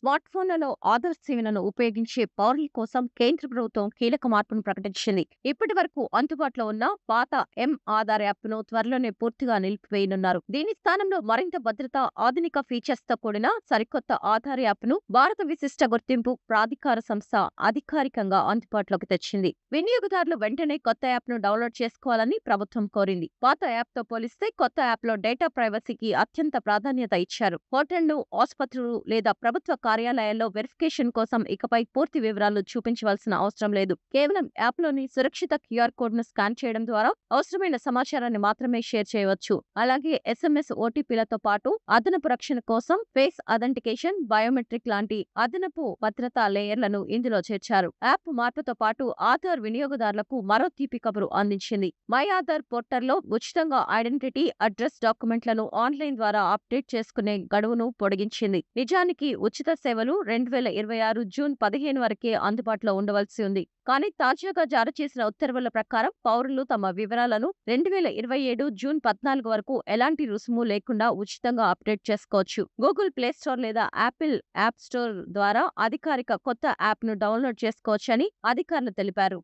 Smart ఫోన్లలో ఆధార్ సేవలను ఉపయోగించే పౌరుల కోసం కేంద్ర ప్రభుత్వం కీలక మార్పును ప్రకటించింది. ఇప్పటి వరకు అందుబాటులో ఉన్న పాత ఆధార్ యాప్ను త్వరలోనే పూర్తిగా నిలిపివేయనున్నారు. దీని స్థానంలో మరింత భద్రత, ఆధునిక ఫీచర్స్ తో కూడిన సరికొత్త ఆధార్ యాప్ను భారత విశిష్ట గుర్తింపు ప్రాధికార సంస్థ అధికారికంగా అందుబాటులోకి తెచ్చింది. వినియోగదారులు వెంటనే కొత్త యాప్ను డౌన్లోడ్ చేసుకోవాలని ప్రభుత్వం కోరింది. పాత యాప్తో పోలిస్తే కొత్త యాప్లో డేటా ప్రైవసీకి అత్యంత ప్రాధాన్యత ఇచ్చారు. హోటళ్లు, ఆసుపత్రులు లేదా ప్రభుత్వ కార్యాలయాల్లో వెరిఫికేషన్ కోసం ఇకపై పూర్తి వివరాలు చూపించవలసిన అవసరం లేదు. కేవలం యాప్లోని సురక్షిత క్యూఆర్ కోడ్ను స్కాన్ చేయడం ద్వారా అవసరమైన సమాచారాన్ని మాత్రమే షేర్ చేయవచ్చు. అలాగే ఎస్ఎంఎస్, ఓటీపీలతో పాటు అదనపు రక్షణ కోసం ఫేస్ అథెంటికేషన్, బయోమెట్రిక్ లాంటి అదనపు భద్రతా లేయర్లను ఇందులో చేర్చారు. యాప్ మార్పుతో పాటు ఆధార్ వినియోగదారులకు మరో తీపి కబురు అందించింది. మై ఆధార్ పోర్టల్లో ఉచితంగా ఐడెంటిటీ, అడ్రస్ డాక్యుమెంట్లను ఆన్లైన్ ద్వారా అప్డేట్ చేసుకునే గడువును పొడిగించింది. నిజానికి ఉచిత సేవలు 2026 జూన్ 15 వరకే అందుబాటులో ఉండవలసి ఉంది. కానీ తాజాగా జారీ చేసిన ఉత్తర్వుల ప్రకారం పౌరులు తమ వివరాలను 2027 జూన్ 14 వరకు ఎలాంటి రుసుము లేకుండా ఉచితంగా అప్డేట్ చేసుకోవచ్చు. గూగుల్ ప్లే స్టోర్ లేదా యాపిల్ యాప్ స్టోర్ ద్వారా అధికారిక కొత్త యాప్ను డౌన్లోడ్ చేసుకోవచ్చని అధికారులు తెలిపారు.